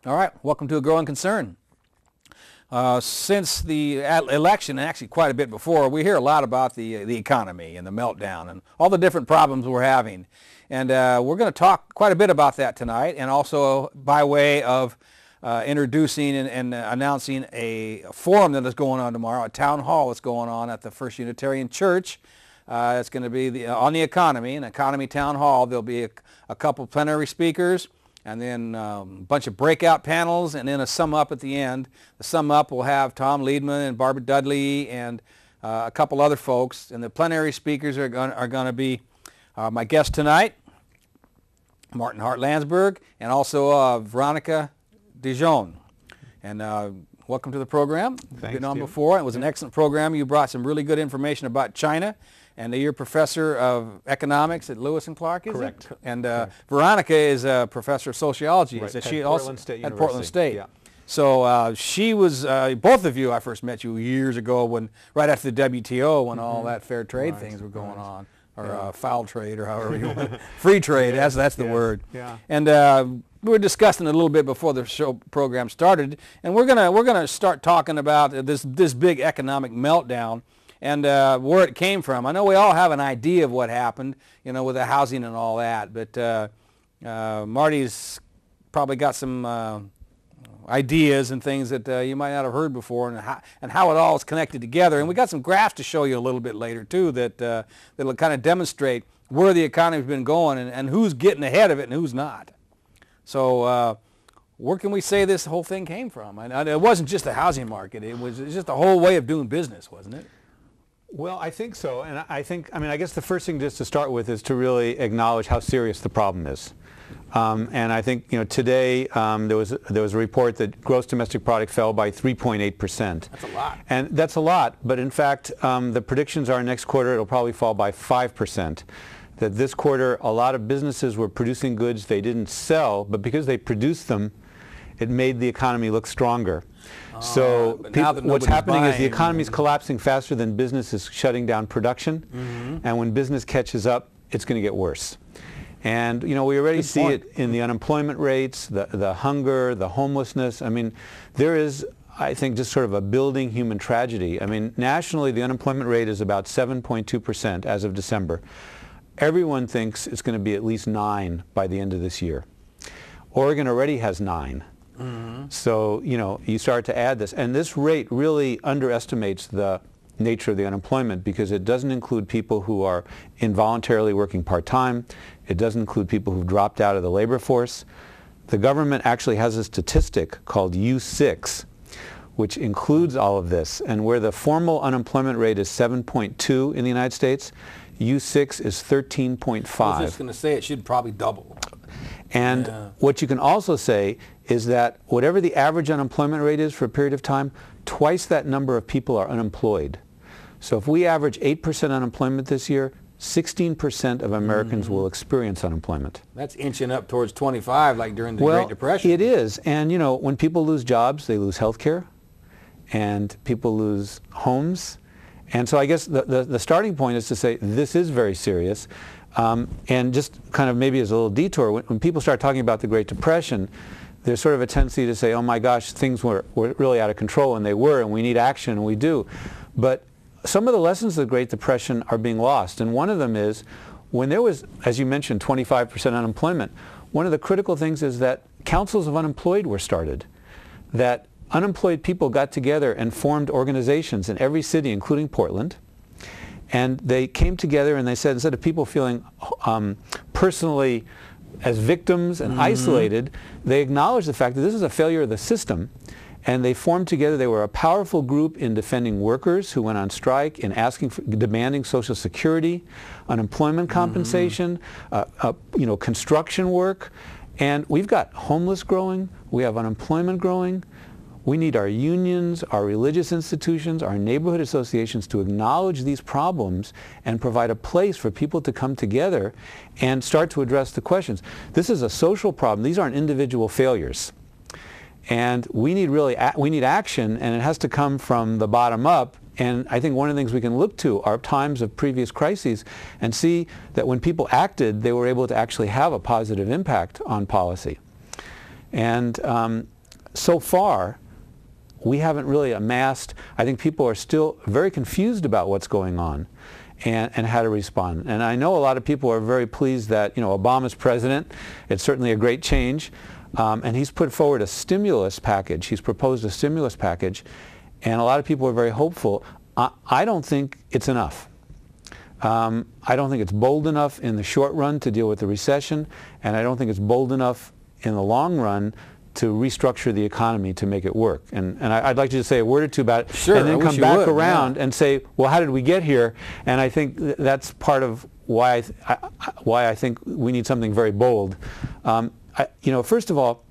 All right, welcome to A Growing Concern. Since the election, and actually quite a bit before, we hear a lot about the economy and the meltdown and all the different problems we're having. And we're going to talk quite a bit about that tonight, and also by way of introducing and announcing a forum that is going on tomorrow, a town hall that's going on at the First Unitarian Church. It's going to be on the economy, an economy town hall. There'll be a couple plenary speakers, and then a bunch of breakout panels, and then a sum up at the end. The sum up will have Tom Liedman and Barbara Dudley and a couple other folks. And the plenary speakers are going to be my guest tonight, Martin Hart-Landsberg, and also Veronica Dijon. And welcome to the program. Thanks, You've been on Jim. before. It was an excellent program. You brought some really good information about China. And you're professor of economics at Lewis and Clark, is Correct. it? And Correct. Veronica is a professor of sociology. Right. Is At she Portland State at Portland University. State? Yeah. So she was, both of you, I first met you years ago right after the WTO, when all that fair trade things were going on, or foul trade, or however you want it. Free trade, that's the word. Yeah. And we were discussing it a little bit before the show program started, and we're gonna start talking about this big economic meltdown and where it came from. I know we all have an idea of what happened, with the housing and all that, but Marty's probably got some ideas and things that you might not have heard before, and how it all is connected together. And we got some graphs to show you a little bit later too that'll kind of demonstrate where the economy's been going and who's getting ahead of it and who's not. So where can we say this whole thing came from? And it wasn't just the housing market; it's just the whole way of doing business, wasn't it? Well, I think so, and I guess the first thing just to start with is to really acknowledge how serious the problem is. And I think today there was a report that gross domestic product fell by 3.8%. That's a lot. And that's a lot, but in fact the predictions are next quarter it'll probably fall by 5%. That this quarter a lot of businesses were producing goods they didn't sell, but because they produced them, it made the economy look stronger. So what's happening is the economy is collapsing faster than business is shutting down production, and when business catches up, it's going to get worse. And we already see it in the unemployment rates, the hunger, the homelessness. I mean, there is, I think, just sort of a building human tragedy. I mean, nationally, the unemployment rate is about 7.2% as of December. Everyone thinks it's going to be at least 9 by the end of this year. Oregon already has 9. So, you start to add this, and this rate really underestimates the nature of the unemployment because it doesn't include people who are involuntarily working part-time. It doesn't include people who've dropped out of the labor force. The government actually has a statistic called U6, which includes all of this, and where the formal unemployment rate is 7.2 in the United States, U6 is 13.5. I was just going to say it should probably double. And what you can also say is that whatever the average unemployment rate is for a period of time, twice that number of people are unemployed. So if we average 8% unemployment this year, 16% of Americans will experience unemployment. That's inching up towards 25 like during the Great Depression. It is. And when people lose jobs, they lose health care, and people lose homes. And so I guess the starting point is to say this is very serious. And just kind of maybe as a little detour, when people start talking about the Great Depression, there's sort of a tendency to say, oh my gosh, things were really out of control, and they were, and we need action, and we do. But some of the lessons of the Great Depression are being lost, and one of them is when there was, as you mentioned, 25% unemployment, one of the critical things is that councils of unemployed were started, that unemployed people got together and formed organizations in every city, including Portland. And they came together and they said, instead of people feeling personally as victims and isolated, they acknowledged the fact that this is a failure of the system. And they formed together. They were a powerful group in defending workers who went on strike, in demanding Social Security, unemployment compensation, construction work. And we've got homeless growing. We have unemployment growing. We need our unions, our religious institutions, our neighborhood associations to acknowledge these problems and provide a place for people to come together and start to address the questions. This is a social problem. These aren't individual failures. And we need action, and it has to come from the bottom up. And I think one of the things we can look to are times of previous crises and see that when people acted, they were able to actually have a positive impact on policy. And so far, we haven't really amassed, I think people are still very confused about what's going on and how to respond. And I know a lot of people are very pleased that, Obama's president. It's certainly a great change. And he's put forward a stimulus package. He's proposed a stimulus package. And a lot of people are very hopeful. I don't think it's enough. I don't think it's bold enough in the short run to deal with the recession. And I don't think it's bold enough in the long run to restructure the economy to make it work. And I'd like to just say a word or two about it, sure, and then come back around yeah. and say, well, how did we get here? And I think that's part of why I think we need something very bold. First of all,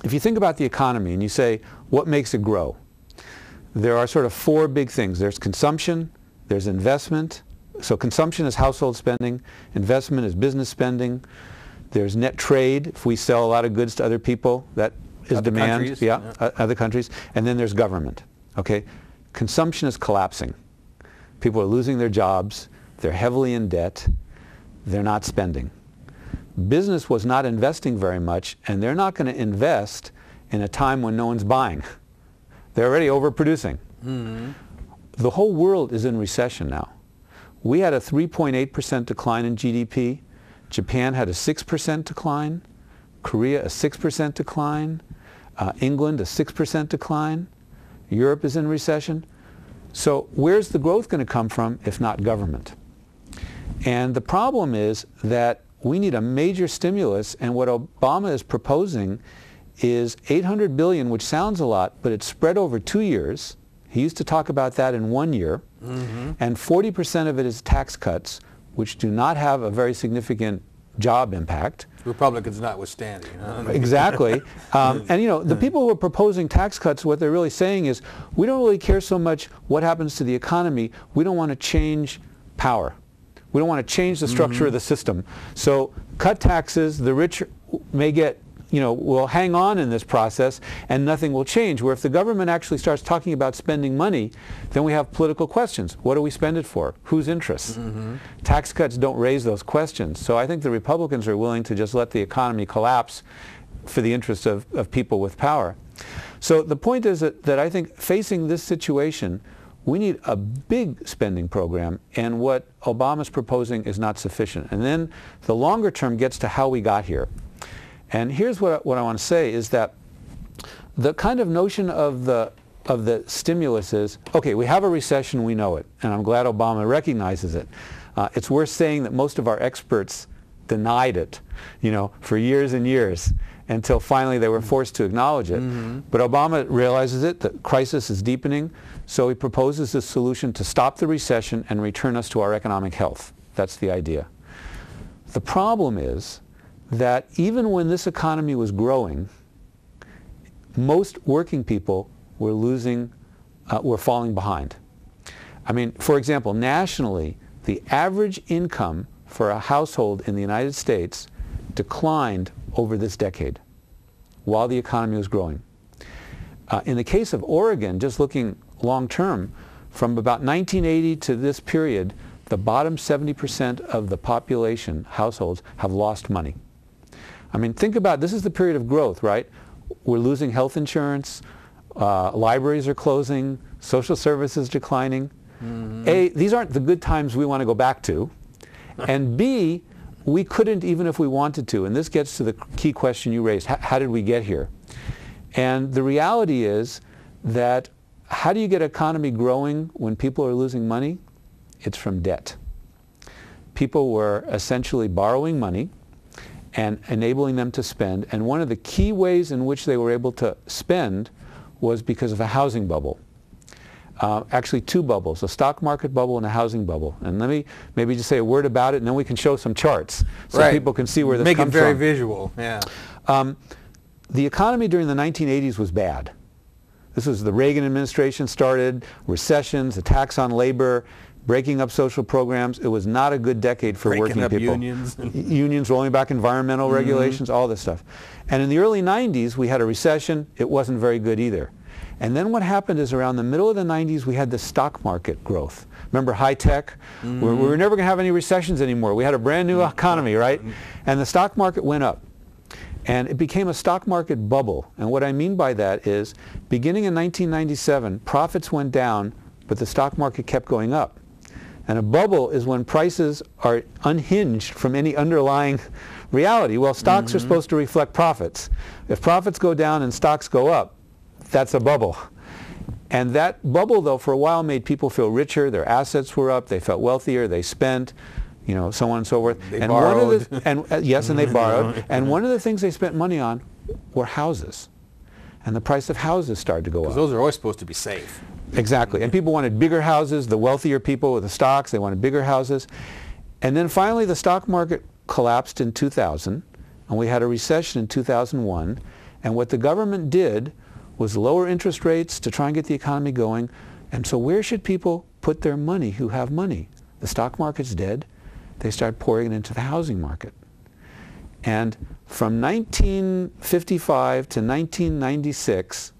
if you think about the economy and you say, what makes it grow? There are sort of four big things. There's consumption, there's investment. So consumption is household spending, investment is business spending. There's net trade. If we sell a lot of goods to other people, that is other demand. Countries, yeah, other countries. And then there's government. Okay, consumption is collapsing. People are losing their jobs. They're heavily in debt. They're not spending. Business was not investing very much, and they're not going to invest in a time when no one's buying. They're already overproducing. Mm-hmm. The whole world is in recession now. We had a 3.8% decline in GDP. Japan had a 6% decline, Korea a 6% decline, England a 6% decline, Europe is in recession. So where's the growth going to come from if not government? And the problem is that we need a major stimulus, and what Obama is proposing is $800 billion, which sounds a lot, but it's spread over 2 years. He used to talk about that in 1 year, mm-hmm. and 40% of it is tax cuts, which do not have a very significant job impact. Republicans notwithstanding. Huh? Exactly. And the people who are proposing tax cuts, what they're really saying is, we don't really care so much what happens to the economy. We don't want to change power. We don't want to change the structure mm-hmm. of the system. So cut taxes, the rich may get, will hang on in this process and nothing will change. Where if the government actually starts talking about spending money, then we have political questions. What do we spend it for? Whose interests? Mm-hmm. Tax cuts don't raise those questions. So I think the Republicans are willing to just let the economy collapse for the interest of people with power. So the point is that I think facing this situation, we need a big spending program, and what Obama's proposing is not sufficient. And then the longer term gets to how we got here. And here's what I want to say is that the kind of notion of the stimulus is, okay, we have a recession, we know it, and I'm glad Obama recognizes it. It's worth saying that most of our experts denied it, for years and years, until finally they were forced to acknowledge it. Mm-hmm. But Obama realizes it, the crisis is deepening, so he proposes this solution to stop the recession and return us to our economic health. That's the idea. The problem is that even when this economy was growing, most working people were were falling behind. I mean, for example, nationally, the average income for a household in the United States declined over this decade while the economy was growing. In the case of Oregon, just looking long term, from about 1980 to this period, the bottom 70% of the population, households, have lost money. I mean, think about, this is the period of growth, right? We're losing health insurance, libraries are closing, social services declining. Mm-hmm. A, these aren't the good times we want to go back to. And B, we couldn't even if we wanted to. And this gets to the key question you raised. How did we get here? And the reality is that how do you get an economy growing when people are losing money? It's from debt. People were essentially borrowing money and enabling them to spend. And one of the key ways in which they were able to spend was because of a housing bubble. Actually, two bubbles, a stock market bubble and a housing bubble. And let me maybe just say a word about it, and then we can show some charts so right. people can see where this comes from. Make it very visual, yeah. The economy during the 1980s was bad. This was the Reagan administration started, recessions, attacks on labor, breaking up social programs. It was not a good decade for working people. Unions. Unions, rolling back environmental mm-hmm. regulations, all this stuff. And in the early 90s, we had a recession. It wasn't very good either. And then what happened is around the middle of the 90s, we had the stock market growth. Remember high tech? Mm-hmm. We were never going to have any recessions anymore. We had a brand new economy, right? And the stock market went up. And it became a stock market bubble. And what I mean by that is, beginning in 1997, profits went down, but the stock market kept going up. And a bubble is when prices are unhinged from any underlying reality. Well, stocks are supposed to reflect profits. If profits go down and stocks go up, that's a bubble. And that bubble, though, for a while made people feel richer. Their assets were up. They felt wealthier. They spent, you know, so on and so forth. They borrowed. Yes, and they borrowed. And one of the things they spent money on were houses. And the price of houses started to go up. Because those are always supposed to be safe. Exactly. And people wanted bigger houses. The wealthier people with the stocks, they wanted bigger houses. And then finally the stock market collapsed in 2000, and we had a recession in 2001. And what the government did was lower interest rates to try and get the economy going. And so where should people put their money who have money? The stock market's dead. They start pouring it into the housing market. And from 1955 to 1996,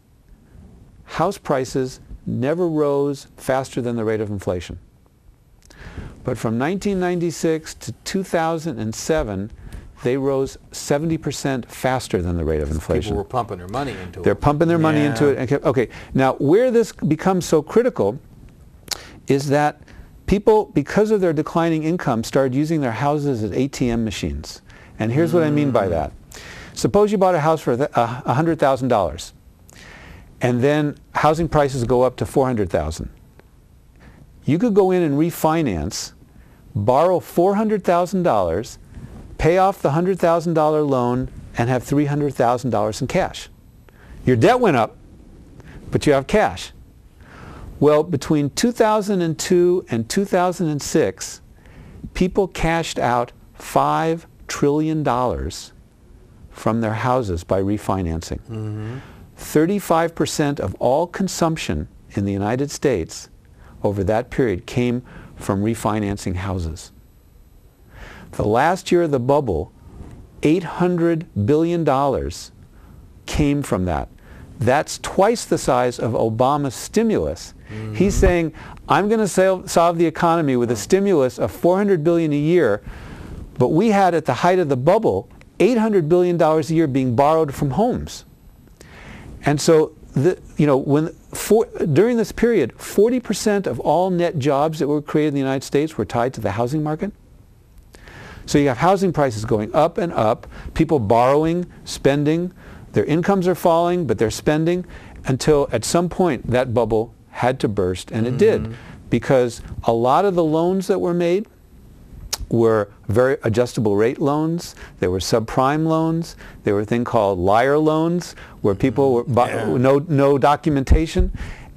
house prices never rose faster than the rate of inflation. But from 1996 to 2007, they rose 70% faster than the rate of inflation. People were pumping their money into it. They're pumping their money into it. And okay, now where this becomes so critical is that people, because of their declining income, started using their houses as ATM machines. And here's what I mean by that. Suppose you bought a house for $100,000, and then housing prices go up to $400,000. You could go in and refinance, borrow $400,000, pay off the $100,000 loan, and have $300,000 in cash. Your debt went up, but you have cash. Well, between 2002 and 2006, people cashed out $5 trillion from their houses by refinancing. 35% of all consumption in the United States over that period came from refinancing houses. The last year of the bubble, $800 billion came from that. That's twice the size of Obama's stimulus. He's saying, I'm going to solve the economy with a stimulus of $400 billion a year, but we had at the height of the bubble $800 billion a year being borrowed from homes. And so, during this period, 40% of all net jobs that were created in the United States were tied to the housing market. So you have housing prices going up and up, people borrowing, spending, their incomes are falling, but they're spending, until at some point that bubble had to burst, and it did, because a lot of the loans that were made were very adjustable rate loans. There were subprime loans. There were a thing called liar loans, where people were no documentation,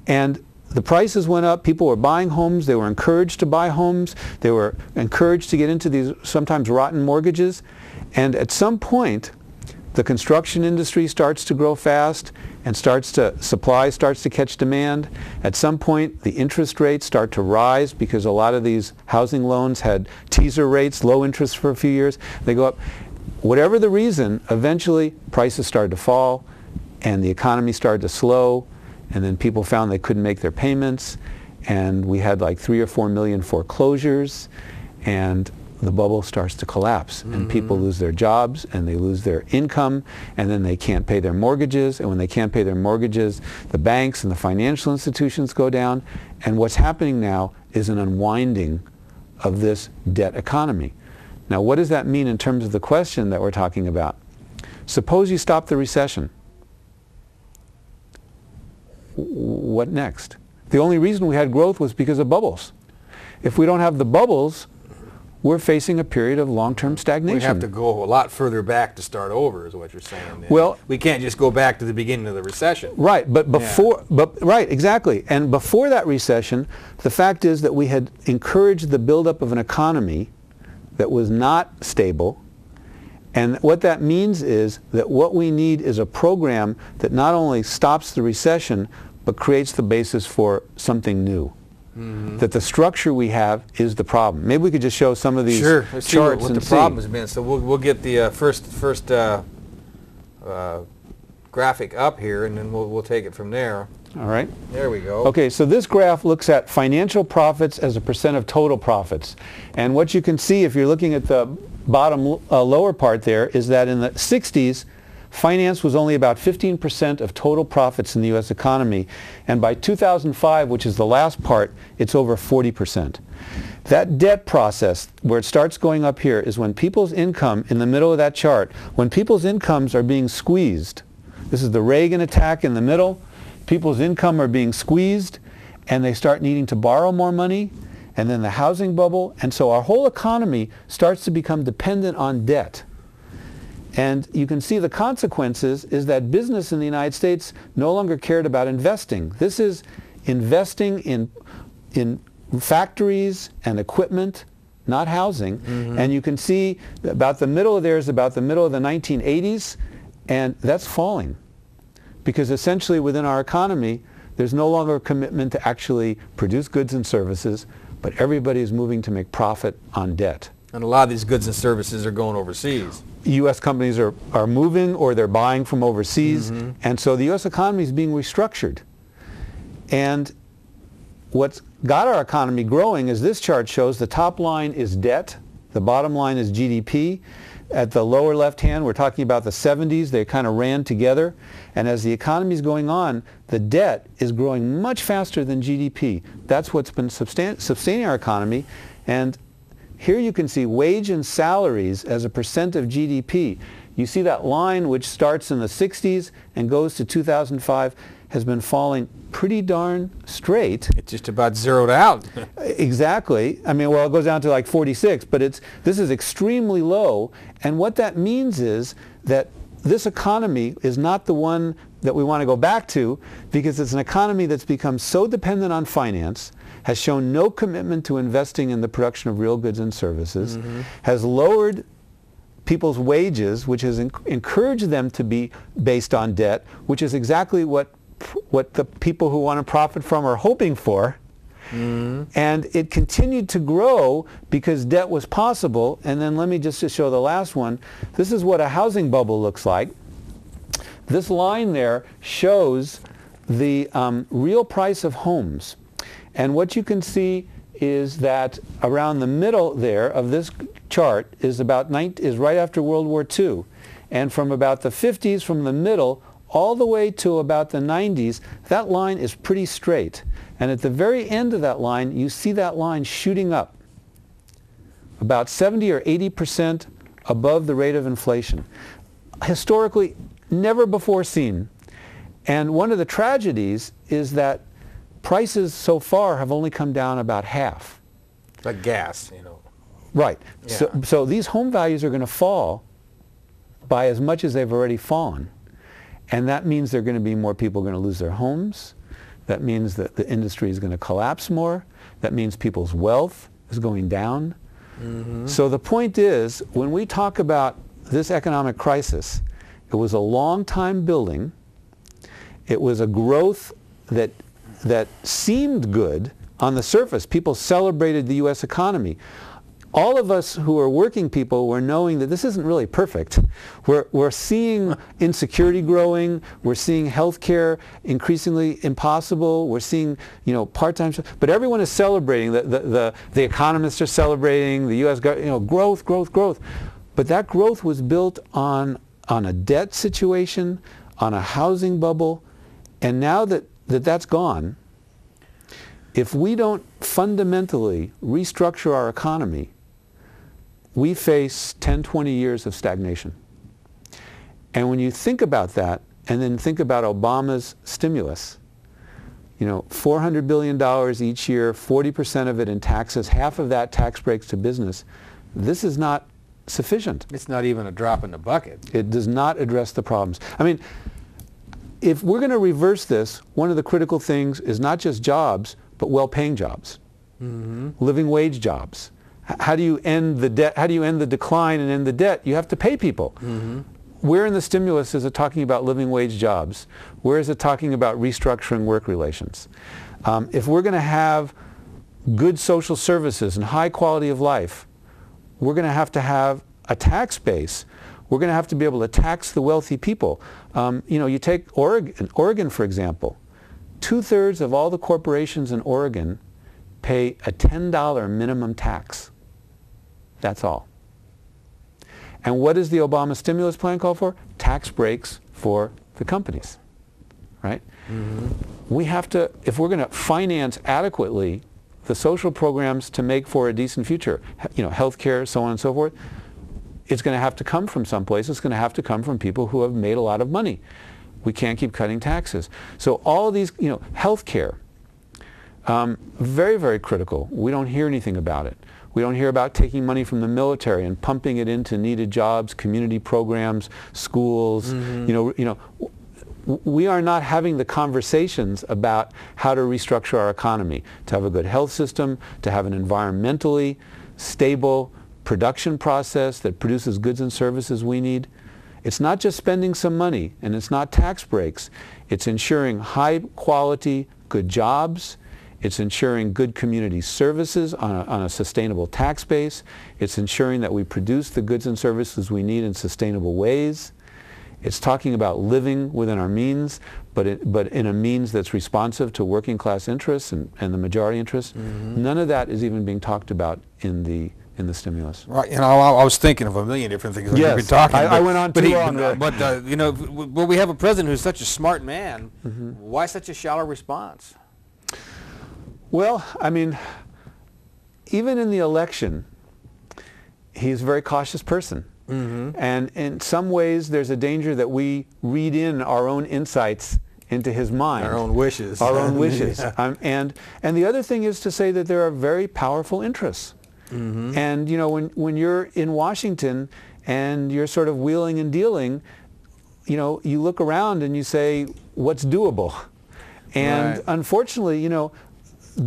and the prices went up. People were buying homes. They were encouraged to buy homes. They were encouraged to get into these sometimes rotten mortgages, and at some point the construction industry starts to grow fast, and supply starts to catch demand. At some point the interest rates start to rise, because a lot of these housing loans had teaser rates, low interest for a few years. They go up. Whatever the reason, eventually prices started to fall, and the economy started to slow, and then people found they couldn't make their payments, and we had like 3 or 4 million foreclosures, and the bubble starts to collapse, and people lose their jobs, and they lose their income, and then they can't pay their mortgages, and when they can't pay their mortgages, the banks and the financial institutions go down, and what's happening now is an unwinding of this debt economy. Now, what does that mean in terms of the question that we're talking about? Suppose you stop the recession. What next? The only reason we had growth was because of bubbles. If we don't have the bubbles, we're facing a period of long-term stagnation. We have to go a lot further back to start over, is what you're saying. Well, we can't just go back to the beginning of the recession. Right, but right, exactly. And before that recession, the fact is that we had encouraged the buildup of an economy that was not stable. And what that means is that what we need is a program that not only stops the recession, but creates the basis for something new. That the structure we have is the problem. Maybe we could just show some of these charts what the problem has been. So we'll get the first graphic up here, and then we'll take it from there. All right. There we go. Okay, so this graph looks at financial profits as a percent of total profits. And what you can see if you're looking at the bottom lower part there is that in the 60s, finance was only about 15% of total profits in the U.S. economy. And by 2005, which is the last part, it's over 40%. That debt process, where it starts going up here, is when people's income, in the middle of that chart, when people's incomes are being squeezed. This is the Reagan attack in the middle. People's income are being squeezed, and they start needing to borrow more money, and then the housing bubble. And so our whole economy starts to become dependent on debt. And you can see the consequences is that business in the United States no longer cared about investing. This is investing in factories and equipment, not housing. Mm-hmm. And you can see about the middle of there is about the middle of the 1980s, and that's falling. Because essentially within our economy, there's no longer a commitment to actually produce goods and services, but everybody is moving to make profit on debt. And a lot of these goods and services are going overseas. U.S. companies are moving, or they're buying from overseas. Mm-hmm. And so the U.S. economy is being restructured. And what's got our economy growing, as this chart shows, the top line is debt, the bottom line is GDP. At the lower left hand, we're talking about the 70s. They kind of ran together. And as the economy is going on, the debt is growing much faster than GDP. That's what's been sustaining our economy. And here you can see wage and salaries as a percent of GDP. You see that line, which starts in the 60s and goes to 2005, has been falling pretty darn straight. It's just about zeroed out. Exactly. I mean, well, it goes down to like 46, but this is extremely low. And what that means is that this economy is not the one that we want to go back to, because it's an economy that's become so dependent on finance, has shown no commitment to investing in the production of real goods and services, mm-hmm. has lowered people's wages, which has encouraged them to be based on debt, which is exactly what the people who want to profit from are hoping for. Mm-hmm. And it continued to grow because debt was possible. And then let me just show the last one. This is what a housing bubble looks like. This line there shows the real price of homes. And what you can see is that around the middle there of this chart is right after World War II. And from about the 50s, from the middle, all the way to about the 90s, that line is pretty straight. And at the very end of that line, you see that line shooting up, about 70 or 80% above the rate of inflation. Historically, never before seen. And one of the tragedies is that prices so far have only come down about half. Like gas, you know. Right. Yeah. So these home values are going to fall by as much as they've already fallen. And that means there are going to be more people going to lose their homes. That means that the industry is going to collapse more. That means people's wealth is going down. Mm-hmm. So the point is, when we talk about this economic crisis, it was a long time building. It was a growth that seemed good on the surface. People celebrated the U.S. economy. All of us who are working people were knowing that this isn't really perfect. We're seeing insecurity growing. We're seeing healthcare increasingly impossible. We're seeing, part-time. But everyone is celebrating. The economists are celebrating. The U.S. growth. But that growth was built on a debt situation, on a housing bubble, and now that's gone. If we don't fundamentally restructure our economy, we face 10, 20 years of stagnation. And when you think about that, and then think about Obama's stimulus, $400 billion each year, 40% of it in taxes, half of that tax breaks to business, this is not sufficient. It's not even a drop in the bucket. It does not address the problems. I mean, if we're going to reverse this, one of the critical things is not just jobs, but well-paying jobs, mm-hmm. living wage jobs. How do you end the debt? How do you end the decline and end the debt? You have to pay people. Mm-hmm. Where in the stimulus is it talking about living wage jobs? Where is it talking about restructuring work relations? If we're going to have good social services and high quality of life, we're going to have a tax base. We're going to have to be able to tax the wealthy people. You take Oregon, for example. 2/3 of all the corporations in Oregon pay a $10 minimum tax. That's all. And what does the Obama stimulus plan call for? Tax breaks for the companies, right? We have to, if we're going to finance adequately the social programs to make for a decent future, you know, health care, so on and so forth, it's going to have to come from someplace. It's going to have to come from people who have made a lot of money. We can't keep cutting taxes. So all of these, you know, health care, very, very critical. We don't hear anything about it. We don't hear about taking money from the military and pumping it into needed jobs, community programs, schools. You know, we are not having the conversations about how to restructure our economy, to have a good health system, to have an environmentally stable production process that produces goods and services we need. It's not just spending some money, and it's not tax breaks. It's ensuring high quality, good jobs. It's ensuring good community services on a sustainable tax base. It's ensuring that we produce the goods and services we need in sustainable ways. It's talking about living within our means, but in a means that's responsive to working class interests and the majority interests. None of that is even being talked about in the stimulus. Right. You know, I was thinking of a million different things. Yes, we've been talking. I went on too long. But you know, well, we have a president who's such a smart man. Why such a shallow response? Well, I mean, even in the election, he's a very cautious person. And in some ways, there's a danger that we read in our own insights into his mind. Our own wishes. Our own wishes. And the other thing is to say that there are very powerful interests. And, you know, when you're in Washington and you're sort of wheeling and dealing, you know, you look around and you say, what's doable? And unfortunately, you know,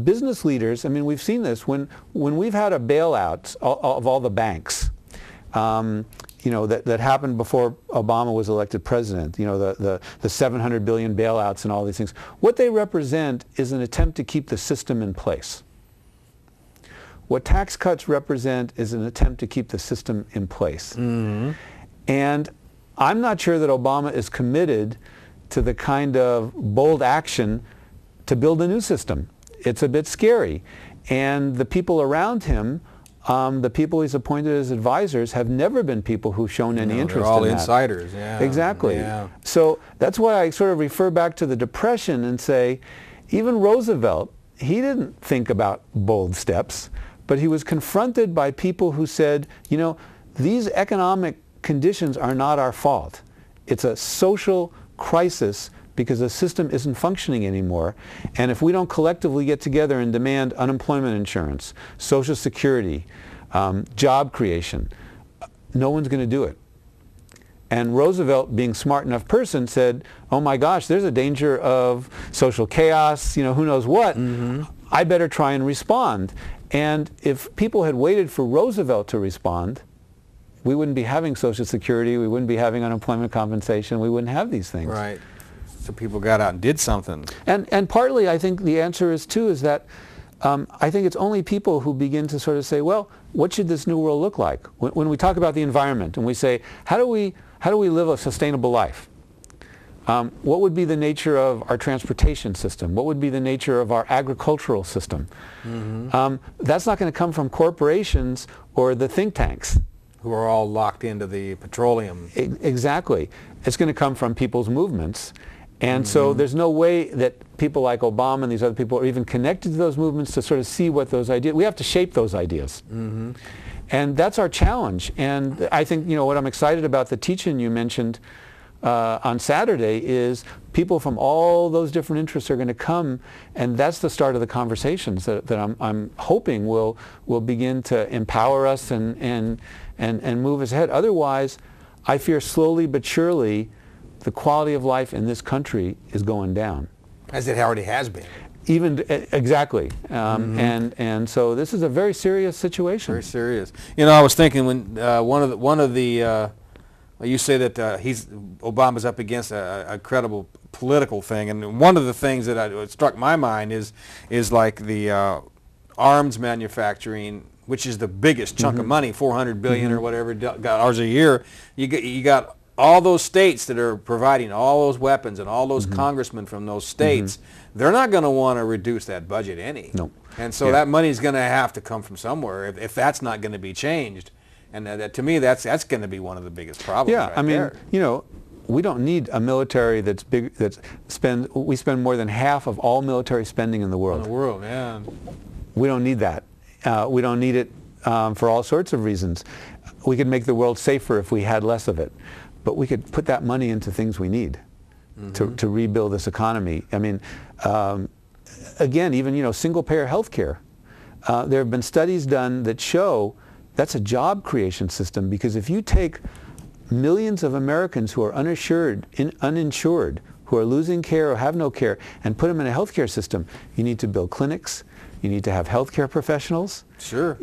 business leaders, I mean, we've seen this when we've had a bailout of all the banks, you know, that happened before Obama was elected president, you know, the $700 billion bailouts and all these things. What they represent is an attempt to keep the system in place. What tax cuts represent is an attempt to keep the system in place. And I'm not sure that Obama is committed to the kind of bold action to build a new system. It's a bit scary. And the people around him, the people he's appointed as advisors, have never been people who've shown any interest in that. They're all insiders, yeah. Exactly. Yeah. So that's why I sort of refer back to the Depression and say, even Roosevelt, he didn't think about bold steps, but he was confronted by people who said, you know, these economic conditions are not our fault. It's a social crisis because the system isn't functioning anymore. And if we don't collectively get together and demand unemployment insurance, Social Security, job creation, no one's going to do it. And Roosevelt, being a smart enough person, said, oh my gosh, there's a danger of social chaos, you know, who knows what. I better try and respond. And if people had waited for Roosevelt to respond, we wouldn't be having Social Security, we wouldn't be having unemployment compensation, we wouldn't have these things. Right. So people got out and did something. And partly I think the answer is too is that I think it's only people who begin to sort of say, well, what should this new world look like? When we talk about the environment and we say, how do we live a sustainable life? What would be the nature of our transportation system? What would be the nature of our agricultural system? That's not going to come from corporations or the think tanks. Who are all locked into the petroleum. Exactly. It's going to come from people's movements. And so there's no way that people like Obama and these other people are even connected to those movements to sort of see what those ideas, we have to shape those ideas. And that's our challenge. And I think, you know, what I'm excited about the teach-in you mentioned on Saturday is people from all those different interests are going to come, and that's the start of the conversations that I'm hoping will begin to empower us and move us ahead. Otherwise, I fear slowly but surely the quality of life in this country is going down. As it already has been. Exactly. And so this is a very serious situation. Very serious. You know, I was thinking when one of the you say that Obama's up against a credible political thing, and one of the things that struck my mind is like the arms manufacturing, which is the biggest chunk of money, $400 billion or whatever dollars a year. You got all those states that are providing all those weapons and all those congressmen from those states. They're not going to want to reduce that budget any. No. And so that money is going to have to come from somewhere if that's not going to be changed. And to me, that's going to be one of the biggest problems. Yeah, right I mean, there. you know, we don't need a military that's big. We spend more than half of all military spending in the world. In the world, yeah. We don't need that. We don't need it for all sorts of reasons. We could make the world safer if we had less of it, but we could put that money into things we need to rebuild this economy. I mean, again, even, you know, single-payer health care. There have been studies done that show that's a job creation system, because if you take millions of Americans who are uninsured, who are losing care or have no care, and put them in a healthcare system, you need to build clinics, you need to have healthcare professionals. Sure.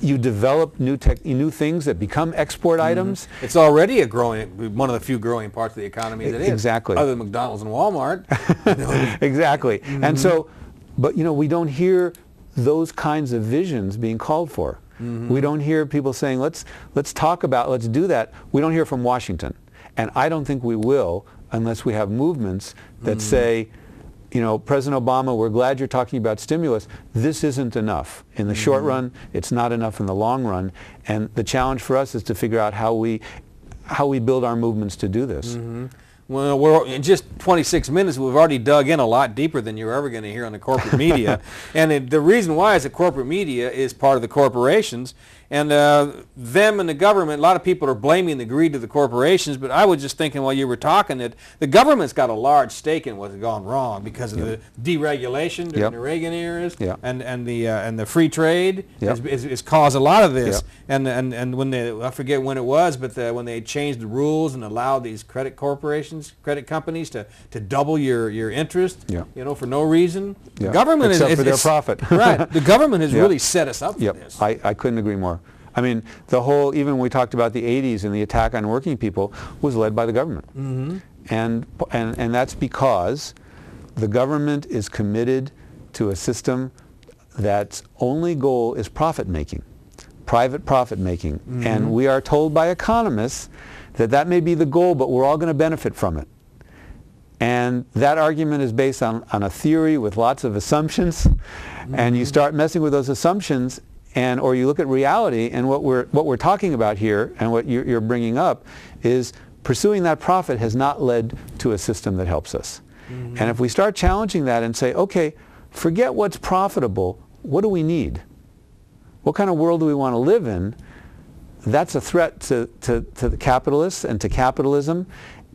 You develop new things that become export items. It's already one of the few growing parts of the economy that is. Exactly. Other than McDonald's and Walmart. Exactly. And so, but you know, we don't hear those kinds of visions being called for. We don't hear people saying, let's do that. We don't hear from Washington. And I don't think we will unless we have movements that say, you know, President Obama, we're glad you're talking about stimulus. This isn't enough. In the short run, it's not enough in the long run. And the challenge for us is to figure out how we build our movements to do this. Well, we're in just 26 minutes, we've already dug in a lot deeper than you're ever going to hear on the corporate media. And the reason why is the corporate media is part of the corporations. And them and the government, a lot of people are blaming the greed of the corporations, but I was just thinking while you were talking that the government's got a large stake in what's gone wrong because of the deregulation during the Reagan eras, and the free trade has caused a lot of this. And when I forget when it was, but when they changed the rules and allowed these credit companies to double your interest, you know, for no reason, the government except for their profit. Right. The government has really set us up for this. I couldn't agree more. I mean, even when we talked about the 80s and the attack on working people was led by the government. And that's because the government is committed to a system that's only goal is profit-making, private profit-making. And we are told by economists that may be the goal, but we're all going to benefit from it. And that argument is based on a theory with lots of assumptions. And you start messing with those assumptions, or you look at reality, and what we're talking about here and what you're bringing up is pursuing that profit has not led to a system that helps us. And if we start challenging that and say, okay, forget what's profitable, what do we need? What kind of world do we want to live in? That's a threat to the capitalists and to capitalism.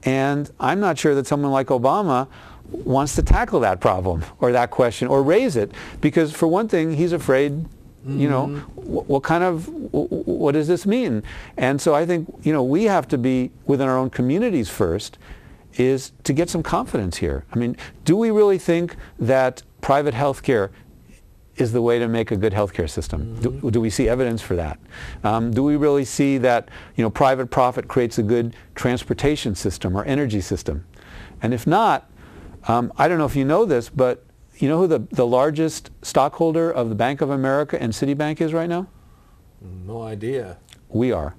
And I'm not sure that someone like Obama wants to tackle that problem or that question or raise it, because for one thing, he's afraid, you know, what does this mean? And so I think, you know, we have to be within our own communities first, is to get some confidence here. I mean, do we really think that private health care is the way to make a good healthcare system? Do we see evidence for that? Do we really see that, you know, private profit creates a good transportation system or energy system? And if not, I don't know if you know this, but you know who the largest stockholder of the Bank of America and Citibank is right now? No idea. We are,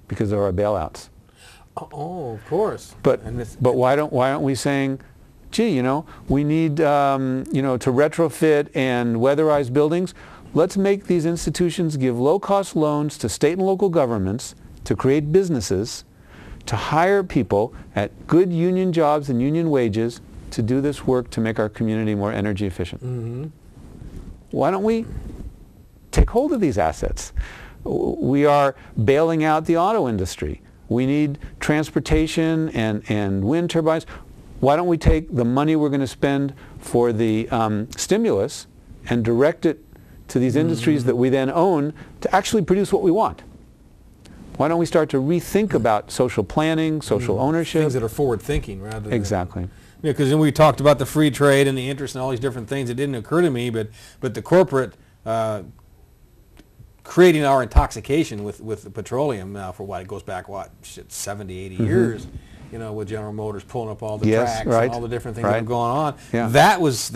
because of our bailouts. Oh, of course. But why aren't we saying, gee, you know, we need, you know, to retrofit and weatherize buildings. Let's make these institutions give low-cost loans to state and local governments to create businesses, to hire people at good union jobs and union wages to do this work to make our community more energy efficient. Why don't we take hold of these assets? We are bailing out the auto industry. We need transportation and wind turbines. Why don't we take the money we're going to spend for the stimulus and direct it to these industries that we then own to actually produce what we want? Why don't we start to rethink about social planning, social ownership? Things that are forward-thinking rather than... Exactly. Yeah, because then we talked about the free trade and the interest and all these different things. It didn't occur to me, but the corporate creating our intoxication with the petroleum now for what, it goes back, 70, 80 years, you know, with General Motors pulling up all the tracks and all the different things that were going on. Yeah. That was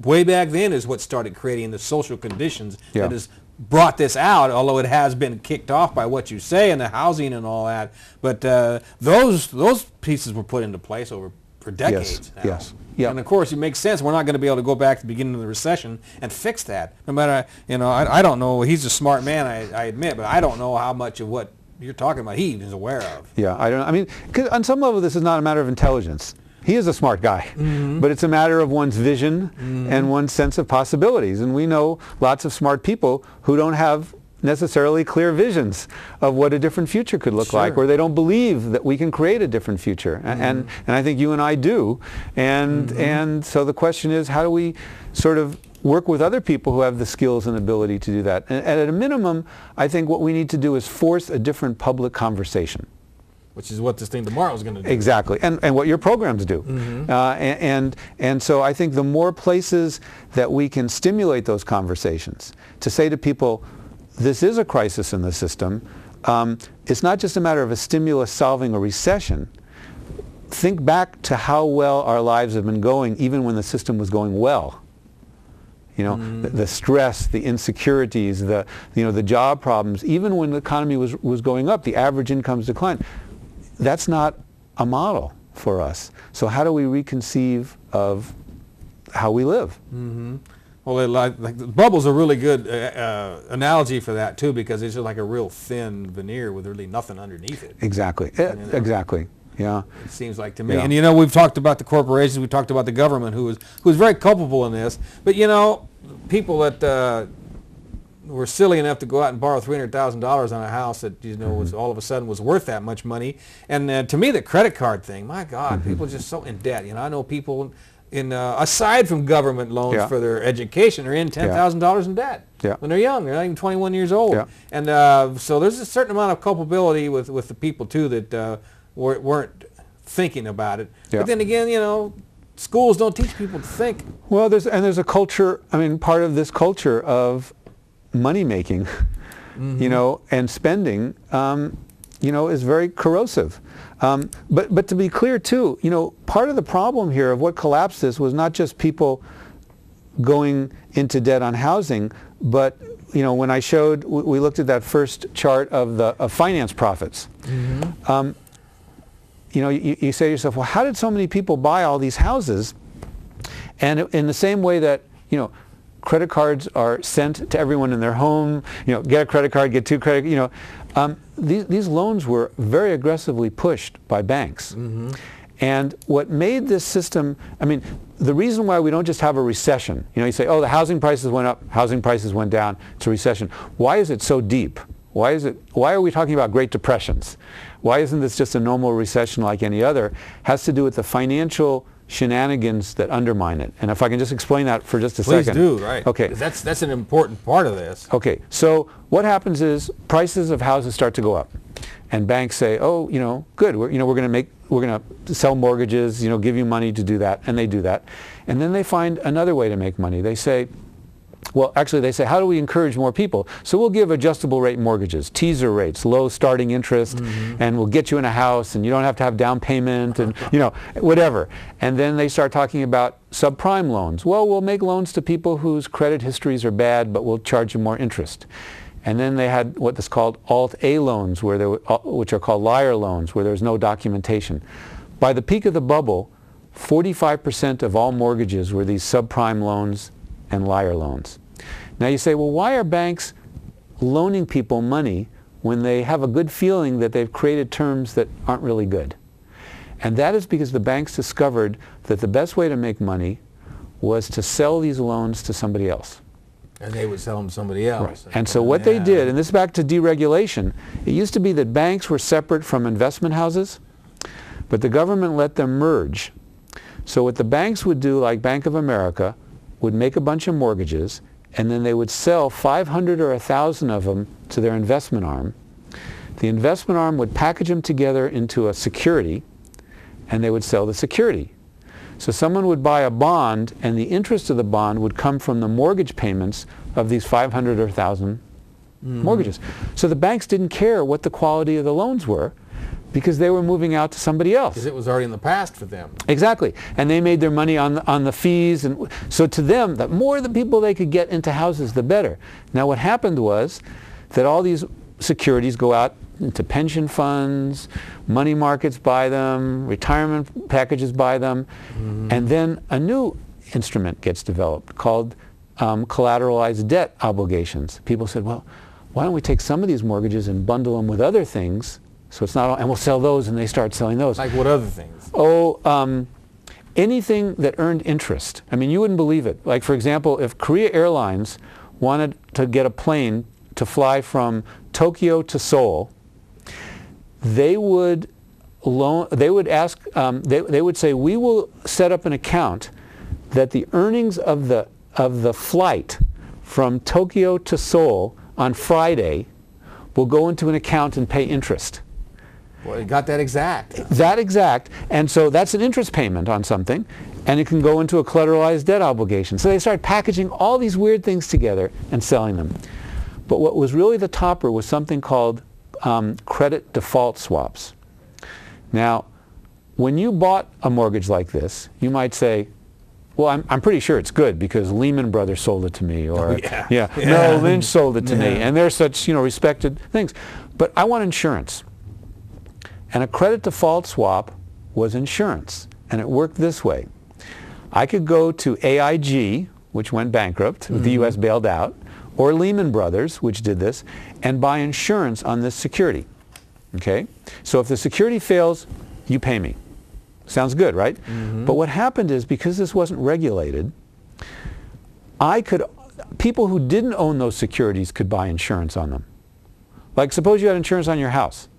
way back then is what started creating the social conditions that has brought this out, although it has been kicked off by what you say and the housing and all that. But those pieces were put into place for decades now. Yeah. And of course, it makes sense. We're not going to be able to go back to the beginning of the recession and fix that. No matter, I don't know. He's a smart man, I admit, but I don't know how much of what you're talking about he is aware of. Yeah, I mean, 'cause on some level, this is not a matter of intelligence. He is a smart guy, but it's a matter of one's vision and one's sense of possibilities. And we know lots of smart people who don't have necessarily clear visions of what a different future could look like, or they don't believe that we can create a different future. And I think you and I do. And so the question is, how do we sort of work with other people who have the skills and ability to do that? And at a minimum, I think what we need to do is force a different public conversation. Which is what this thing tomorrow is going to do. Exactly, and what your programs do. And so I think the more places that we can stimulate those conversations, to say to people, this is a crisis in the system, it's not just a matter of a stimulus solving a recession. Think back to how well our lives have been going even when the system was going well. The stress, the insecurities, the job problems, even when the economy was going up, the average incomes declined. That's not a model for us. So how do we reconceive of how we live? Well, like the bubble's a really good analogy for that too, because it's just like a real thin veneer with really nothing underneath it. Exactly. Exactly. Yeah. It seems like to me. Yeah. And we've talked about the corporations, we've talked about the government, who is very culpable in this. But people that were silly enough to go out and borrow $300,000 on a house that was all of a sudden was worth that much money. And to me, the credit card thing, my God, people are just so in debt. I know people in aside from government loans for their education are in $10,000 in debt when they're young. They're not even 21 years old. And so there's a certain amount of culpability with the people too that weren't thinking about it. But then again, schools don't teach people to think. Well, there's a culture. I mean, part of this culture of money making, and spending, is very corrosive. But to be clear too, part of the problem here of what collapsed this was not just people going into debt on housing, but when I showed, we looked at that first chart of finance profits. You say to yourself, well, how did so many people buy all these houses? And in the same way that credit cards are sent to everyone in their home, get a credit card, get two credit, these loans were very aggressively pushed by banks. And what made this system, the reason why we don't just have a recession, you say, oh, the housing prices went up, housing prices went down, it's a recession. Why is it so deep? Why are we talking about Great Depressions? Why isn't this just a normal recession like any other? It has to do with the financial shenanigans that undermine it. And if I can just explain that for just a second. Please do, right. Okay. That's an important part of this. Okay, so what happens is prices of houses start to go up. And banks say, oh, good, we're going to sell mortgages, give you money to do that, and they do that. And then they find another way to make money. They say, how do we encourage more people? So we'll give adjustable rate mortgages, teaser rates, low starting interest, and we'll get you in a house, and you don't have to have down payment, and whatever. And then they start talking about subprime loans. Well, we'll make loans to people whose credit histories are bad, but we'll charge you more interest. And then they had what is called Alt-A loans, which are called liar loans, where there's no documentation. By the peak of the bubble, 45% of all mortgages were these subprime loans and liar loans. Now you say, well, why are banks loaning people money when they have a good feeling that they've created terms that aren't really good? And that is because the banks discovered that the best way to make money was to sell these loans to somebody else. And they would sell them to somebody else. Right. And so what they did, and this is back to deregulation, it used to be that banks were separate from investment houses, but the government let them merge. So what the banks would do, like Bank of America, would make a bunch of mortgages, and then they would sell 500 or 1,000 of them to their investment arm. The investment arm would package them together into a security, and they would sell the security. So someone would buy a bond, and the interest of the bond would come from the mortgage payments of these 500 or 1,000 mortgages. So the banks didn't care what the quality of the loans were, because they were moving out to somebody else. Because it was already in the past for them. Exactly. And they made their money on the fees. And so to them, the more the people they could get into houses, the better. Now what happened was that all these securities go out into pension funds, money markets buy them, retirement packages buy them, and then a new instrument gets developed called collateralized debt obligations. People said, well, why don't we take some of these mortgages and bundle them with other things, so it's not all, and we'll sell those, and they start selling those. Like what other things? Oh, anything that earned interest. I mean, you wouldn't believe it. Like, for example, if Korea Airlines wanted to get a plane to fly from Tokyo to Seoul, they would ask, they would say, we will set up an account that the earnings of the flight from Tokyo to Seoul on Friday will go into an account and pay interest. Well, you got that exact. That exact. And so that's an interest payment on something, and it can go into a collateralized debt obligation. So they started packaging all these weird things together and selling them. But what was really the topper was something called credit default swaps. Now, when you bought a mortgage like this, you might say, well, I'm pretty sure it's good because Lehman Brothers sold it to me, or Merrill Lynch sold it to me, and they're such respected things. But I want insurance. And a credit default swap was insurance, and it worked this way. I could go to AIG, which went bankrupt, the U.S. bailed out, or Lehman Brothers, which did this, and buy insurance on this security. Okay? So if the security fails, you pay me. Sounds good, right? But what happened is, because this wasn't regulated, people who didn't own those securities could buy insurance on them. Like, suppose you had insurance on your house,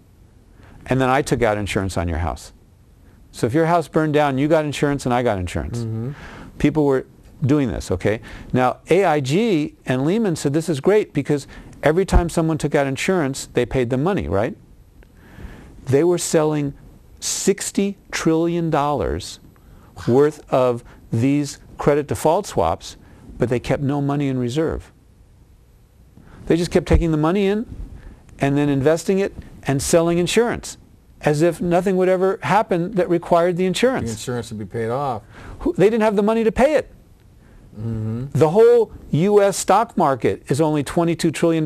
and then I took out insurance on your house. So if your house burned down, you got insurance and I got insurance. People were doing this, okay? Now, AIG and Lehman said this is great because every time someone took out insurance, they paid them money, right? They were selling $60 trillion worth of these credit default swaps, but they kept no money in reserve. They just kept taking the money in and then investing it and selling insurance, as if nothing would ever happen that required the insurance. The insurance would be paid off. They didn't have the money to pay it. The whole U.S. stock market is only $22 trillion.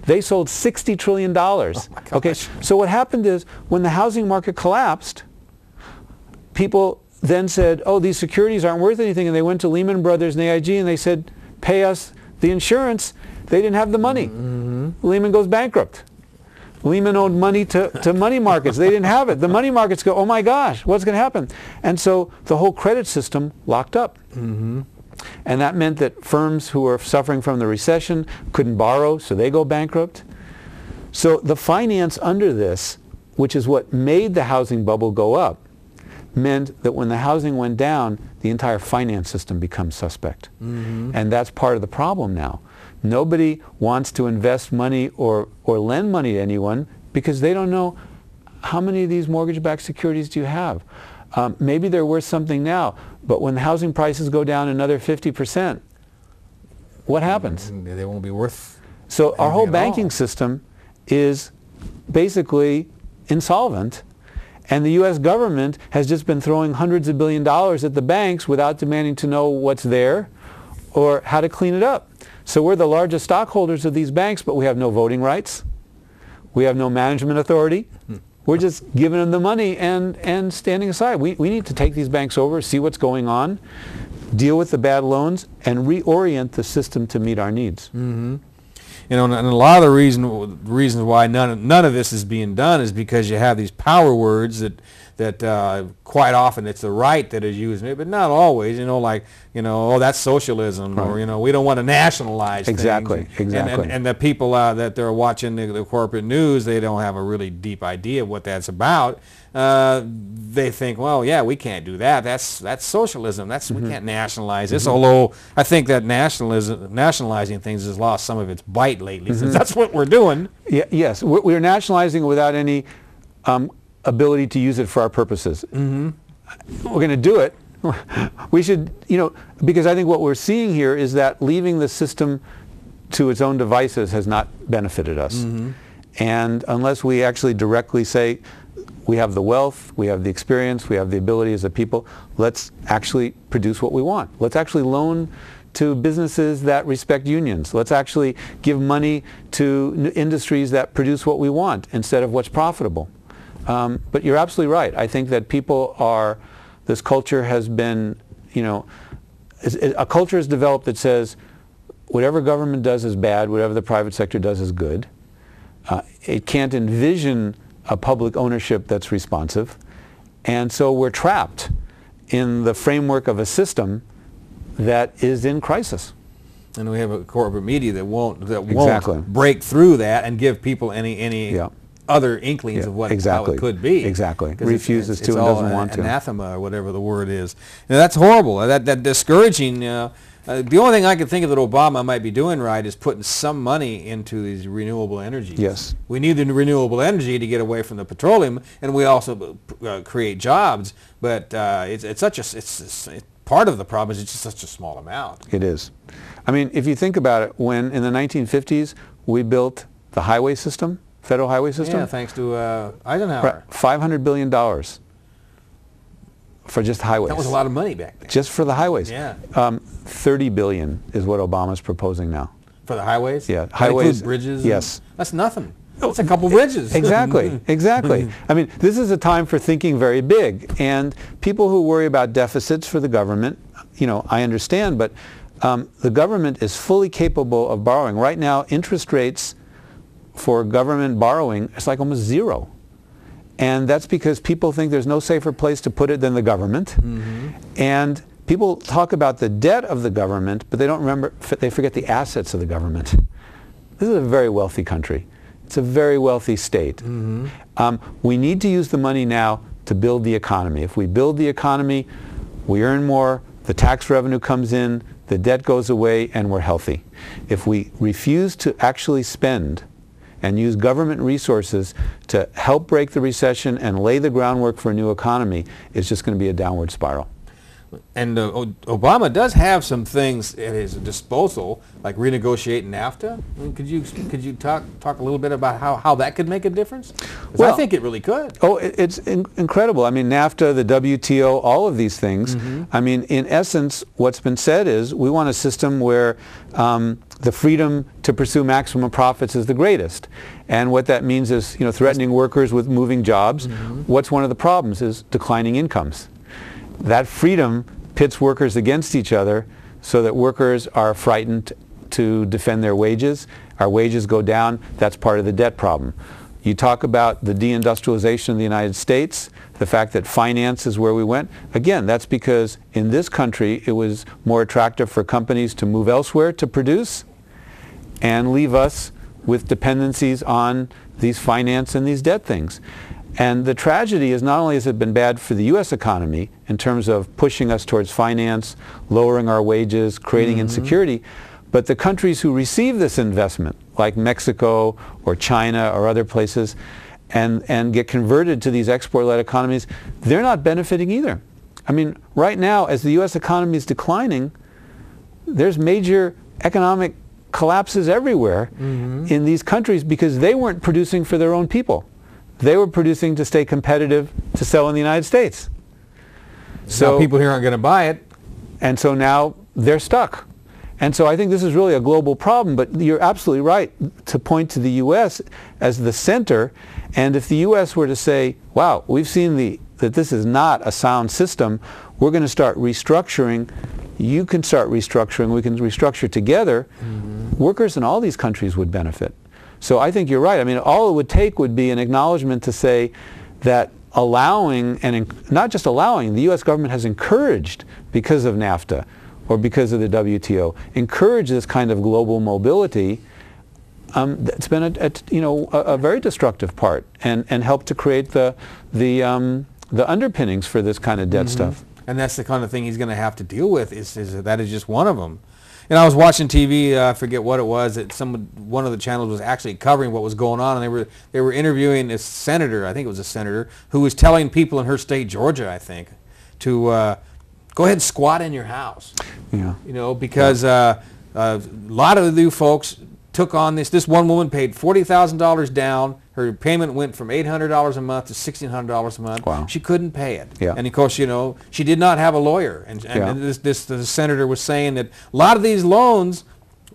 They sold $60 trillion. Okay, so what happened is, when the housing market collapsed, people then said, oh, these securities aren't worth anything, and they went to Lehman Brothers and AIG and they said, pay us the insurance. They didn't have the money. Lehman goes bankrupt. Lehman owed money to money markets. They didn't have it. The money markets go, oh my gosh, what's going to happen? And so the whole credit system locked up. And that meant that firms who were suffering from the recession couldn't borrow, so they go bankrupt. So the finance under this, which is what made the housing bubble go up, meant that when the housing went down, the entire finance system becomes suspect. And that's part of the problem now. Nobody wants to invest money or lend money to anyone because they don't know, how many of these mortgage-backed securities do you have? Maybe they're worth something now, but when the housing prices go down another 50%, what happens? They won't be worth. So our whole banking system is basically insolvent, and the U.S. government has just been throwing hundreds of billions of dollars at the banks without demanding to know what's there or how to clean it up. So we're the largest stockholders of these banks, but we have no voting rights. We have no management authority. We're just giving them the money and standing aside. We need to take these banks over, see what's going on, deal with the bad loans, and reorient the system to meet our needs. And a lot of the reasons why none of this is being done is because you have these power words that quite often it's the right that is used, but not always. Oh, that's socialism, or we don't want to nationalize things. Exactly. And the people that they're watching the corporate news, they don't have a really deep idea of what that's about. They think, well, yeah, we can't do that. That's socialism. We can't nationalize this. Although I think that nationalizing things has lost some of its bite lately, since that's what we're doing. Yes, we're nationalizing without any ability to use it for our purposes. We're going to do it. We should, because I think what we're seeing here is that leaving the system to its own devices has not benefited us. And unless we actually directly say, we have the wealth, we have the experience, we have the ability as a people, let's actually produce what we want. Let's actually loan to businesses that respect unions. Let's actually give money to industries that produce what we want instead of what's profitable. But you're absolutely right. I think that this culture has been, a culture has developed that says whatever government does is bad, whatever the private sector does is good. It can't envision a public ownership that's responsive. And so we're trapped in the framework of a system that is in crisis. And we have a corporate media that won't Exactly. break through that and give people any Yeah. other inklings of how it could be. Exactly. Refuses it's to and doesn't want to. Anathema or whatever the word is. Now, that's horrible. That discouraging. The only thing I can think of that Obama might be doing right is putting some money into these renewable energies. Yes. We need the renewable energy to get away from the petroleum, and we also create jobs. But it's part of the problem is it's just such a small amount. It is. I mean, if you think about it, when in the 1950s we built the highway system, federal highway system. Yeah, thanks to Eisenhower. $500 billion for just highways. That was a lot of money back then. Just for the highways. Yeah. $30 billion is what Obama's proposing now. For the highways? Yeah. That Highways. includes bridges? Yes. That's nothing. That's a couple bridges. Exactly. Exactly. I mean, this is a time for thinking very big. And people who worry about deficits for the government, I understand, but the government is fully capable of borrowing. Right now, interest rates for government borrowing is like almost zero. And that's because people think there's no safer place to put it than the government. Mm-hmm. And people talk about the debt of the government, but they forget the assets of the government. This is a very wealthy country. It's a very wealthy state. Mm-hmm. We need to use the money now to build the economy. If we build the economy, we earn more, the tax revenue comes in, the debt goes away, and we're healthy. If we refuse to actually spend and use government resources to help break the recession and lay the groundwork for a new economy, it's just going to be a downward spiral. And Obama does have some things at his disposal, like renegotiating NAFTA. I mean, could you talk a little bit about how that could make a difference? Well, I think it really could. Oh, it's incredible. I mean, NAFTA, the WTO, all of these things. Mm-hmm. I mean, in essence, what's been said is we want a system where the freedom to pursue maximum profits is the greatest. And what that means is, threatening workers with moving jobs. Mm-hmm. What's one of the problems is declining incomes. That freedom pits workers against each other so that workers are frightened to defend their wages. Our wages go down. That's part of the debt problem. You talk about the deindustrialization of the United States, the fact that finance is where we went. Again, that's because in this country it was more attractive for companies to move elsewhere to produce and leave us with dependencies on these finance and these debt things. And the tragedy is not only has it been bad for the U.S. economy in terms of pushing us towards finance, lowering our wages, creating mm-hmm. insecurity, but the countries who receive this investment, like Mexico or China or other places, and get converted to these export-led economies, they're not benefiting either. I mean, right now, as the U.S. economy is declining, there's major economic collapses everywhere mm-hmm. in these countries because they weren't producing for their own people. They were producing to stay competitive to sell in the United States. So now people here aren't going to buy it. And so now they're stuck. And so I think this is really a global problem, but you're absolutely right to point to the U.S. as the center. And if the U.S. were to say, wow, we've seen that this is not a sound system, we're going to start restructuring. You can start restructuring. We can restructure together. Mm-hmm. Workers in all these countries would benefit. So I think you're right. I mean, all it would take would be an acknowledgement to say that allowing, and not just allowing, the U.S. government has encouraged, because of NAFTA or because of the WTO, encouraged this kind of global mobility. That's been a very destructive part and helped to create the underpinnings for this kind of debt mm-hmm. stuff. And that's the kind of thing he's going to have to deal with. That is just one of them. And I was watching TV. I forget what it was. One of the channels was actually covering what was going on, and they were interviewing a senator. I think it was a senator who was telling people in her state, Georgia, I think, to go ahead and squat in your house. Yeah. Because a lot of you folks took on this one woman paid $40,000 down. Her payment went from $800 a month to $1,600 a month. Wow. She couldn't pay it. Yeah. And of course, she did not have a lawyer. And the senator was saying that a lot of these loans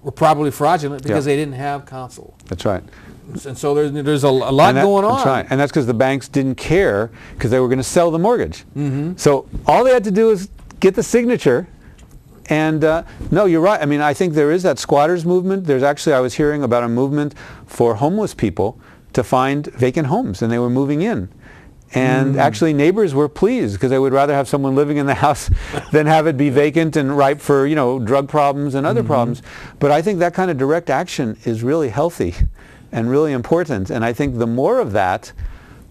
were probably fraudulent because they didn't have counsel. That's right. And so there's a lot going on. That's right. And that's because the banks didn't care because they were going to sell the mortgage. So all they had to do is get the signature. And no, you're right. I mean, I think there is that squatters movement. There's actually, I was hearing about a movement for homeless people to find vacant homes, and they were moving in. And actually neighbors were pleased because they would rather have someone living in the house than have it be vacant and ripe for, drug problems and other problems. But I think that kind of direct action is really healthy and really important. And I think the more of that,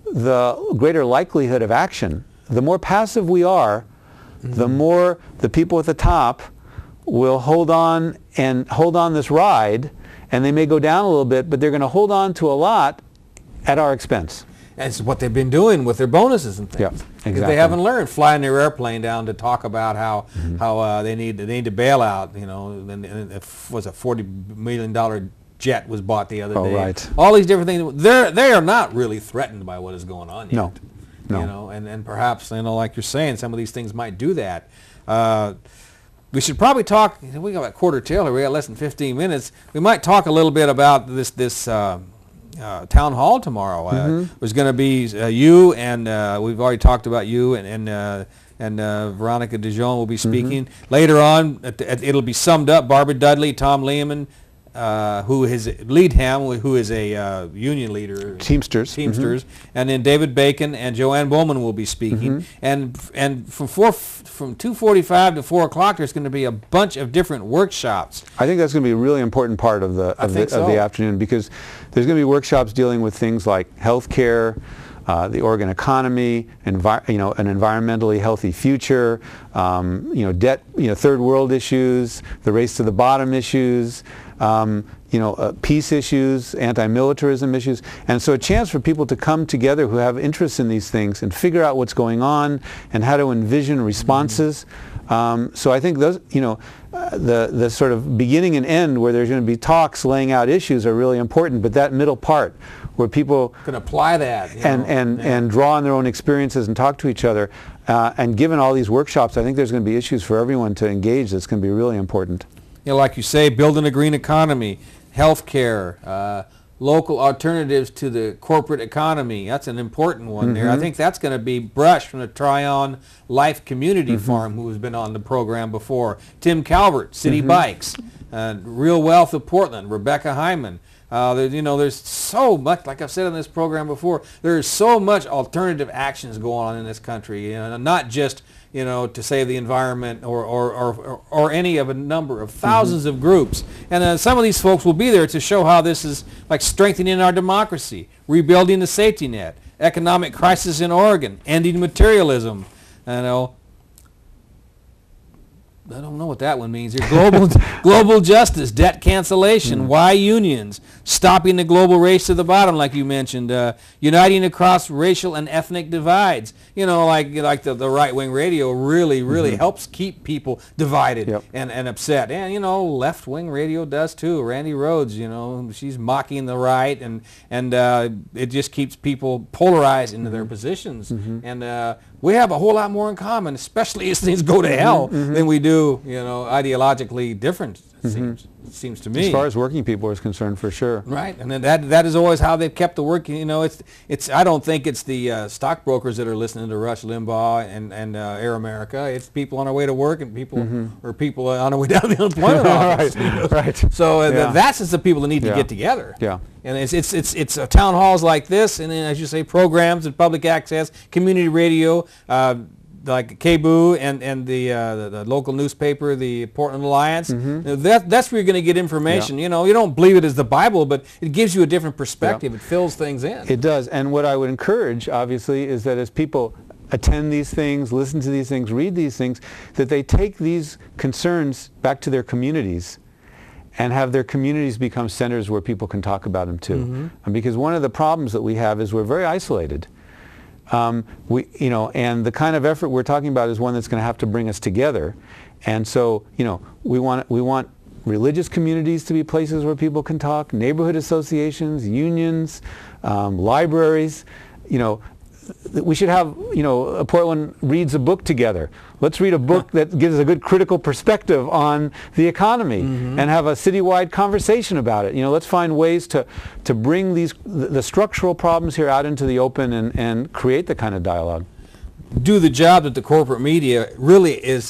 the greater likelihood of action. The more passive we are, the more the people at the top will hold on this ride, and they may go down a little bit, but they're going to hold on to a lot at our expense. And it's what they've been doing with their bonuses and things. Yeah, exactly. Because they haven't learned flying their airplane down to talk about how they need to bail out. And it was a $40 million jet was bought the other day. Right. All these different things. They are not really threatened by what is going on yet. No. And perhaps, like you're saying, some of these things might do that. We should probably talk, we got a quarter till here, we got less than 15 minutes. We might talk a little bit about this town hall tomorrow. There's going to be you, and we've already talked about you, and Veronica Dijon will be speaking. Later on, it'll be summed up, Barbara Dudley, Tom Lehman, who is a union leader, Teamsters, and then David Bacon and Joanne Bowman will be speaking, and from 2:45 to 4 o'clock there's going to be a bunch of different workshops. I think that's going to be a really important part of the afternoon, because there's going to be workshops dealing with things like healthcare, the Oregon economy, an environmentally healthy future, debt, third world issues, the race to the bottom issues, peace issues, anti-militarism issues, and so a chance for people to come together who have interests in these things and figure out what's going on and how to envision responses. So I think those, the sort of beginning and end where there's going to be talks laying out issues are really important, but that middle part where people can apply that and draw on their own experiences and talk to each other, and given all these workshops, I think there's going to be issues for everyone to engage that's going to be really important. Like you say, building a green economy, healthcare, local alternatives to the corporate economy. That's an important one there. I think that's going to be Brush from the Tryon Life Community Farm, who has been on the program before. Tim Calvert, City Bikes, Real Wealth of Portland, Rebecca Hyman. There's so much, like I've said on this program before, there's so much alternative actions going on in this country, not just to save the environment or any of a number of thousands of groups. And some of these folks will be there to show how this is like strengthening our democracy, rebuilding the safety net, economic crisis in Oregon, ending materialism. I don't know what that one means here. Global justice, debt cancellation, why unions, stopping the global race to the bottom, like you mentioned, uniting across racial and ethnic divides. Like the right-wing radio really helps keep people divided and upset. And, left-wing radio does too. Randy Rhodes, she's mocking the right, and it just keeps people polarized into their positions. And we have a whole lot more in common, especially as things go to hell, than we do, ideologically different, it seems to me. As far as working people is concerned, for sure. Right, and then that is always how they've kept the working, it's I don't think it's the stockbrokers that are listening to Rush Limbaugh and Air America. It's people on our way to work and people, or people on our way down the unemployment office. Right. So that's just the people that need to get together. Yeah. And it's town halls like this, and then, as you say, programs and public access, community radio, like KBOO and the local newspaper, the Portland Alliance. That's where you're going to get information. You don't believe it as the Bible, but it gives you a different perspective. It fills things in. It does. And what I would encourage, obviously, is that as people attend these things, listen to these things, read these things, that they take these concerns back to their communities and have their communities become centers where people can talk about them too. And because one of the problems that we have is we're very isolated. And the kind of effort we're talking about is one that's going to have to bring us together. And so, we want religious communities to be places where people can talk, neighborhood associations, unions, libraries. You know, we should have, you know, Portland reads a book together. Let's read a book that gives a good critical perspective on the economy and have a citywide conversation about it. You know, let's find ways to bring the structural problems here out into the open and create the kind of dialogue. Do the job that the corporate media really is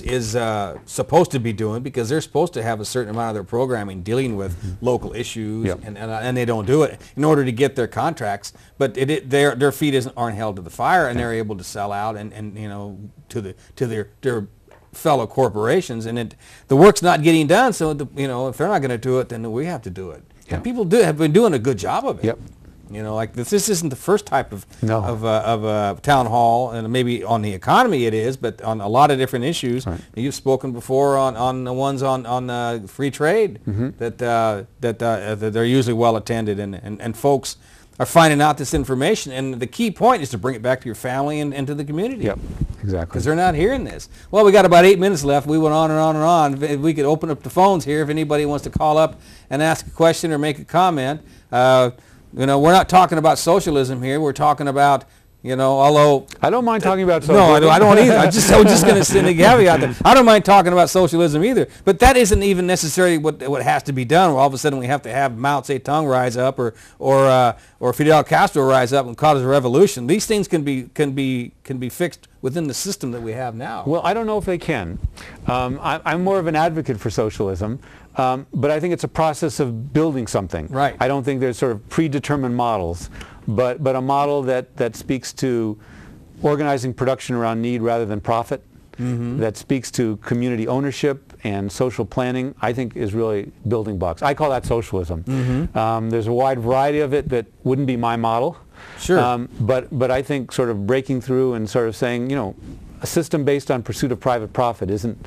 supposed to be doing, because they're supposed to have a certain amount of their programming dealing with local issues, and they don't do it in order to get their contracts. But their feet aren't held to the fire, and they're able to sell out and you know, to their fellow corporations, and the work's not getting done. So you know, if they're not going to do it, then we have to do it. And people have been doing a good job of it. You know, like this isn't the first type of town hall, and maybe on the economy it is, but on a lot of different issues. You've spoken before on the ones on free trade that they're usually well attended, and folks are finding out this information. And the key point is to bring it back to your family and to the community. Exactly. Because they're not hearing this. Well, we got about 8 minutes left. We went on and on and on. If we could open up the phones here if anybody wants to call up and ask a question or make a comment. You know, we're not talking about socialism here. We're talking about, you know, although I don't mind talking about socialism. No, I don't either. I was just going to send a caveat there. I don't mind talking about socialism either. But that isn't even necessarily what has to be done. All of a sudden we have to have Mao Zedong rise up or Fidel Castro rise up and cause a revolution. These things can be fixed within the system that we have now. Well, I don't know if they can. I'm more of an advocate for socialism. But I think it's a process of building something. Right. I don't think there's sort of predetermined models, but a model that speaks to organizing production around need rather than profit, that speaks to community ownership and social planning, I think is really building blocks. I call that socialism. There's a wide variety of it that wouldn't be my model. Sure. But I think sort of breaking through and sort of saying, you know, a system based on pursuit of private profit isn't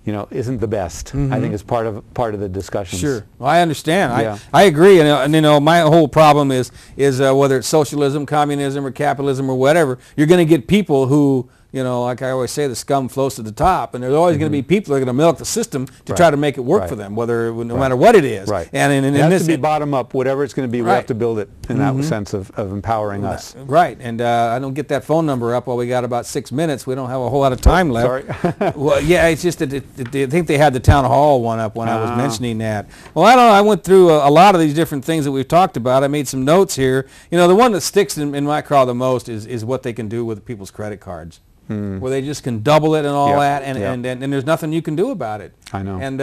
the best. I think it's part of the discussions. Sure, well, I understand. I agree, and you know, my whole problem is whether it's socialism, communism, or capitalism, or whatever, you're going to get people who, you know, like I always say, the scum flows to the top, and there's always going to be people that are going to milk the system to try to make it work for them, no matter what it is. And it has to be bottom up. Whatever it's going to be, we have to build it in that sense of empowering us. Right, and I don't get that phone number up while we got about 6 minutes. We don't have a whole lot of time left. Sorry. Well, yeah, it's just that I think they had the town hall one up when I was mentioning that. Well, I don't know. I went through a lot of these different things that we've talked about. I made some notes here. You know, the one that sticks in my craw the most is what they can do with people's credit cards. Where they just can double it and all that, and there's nothing you can do about it. I know. And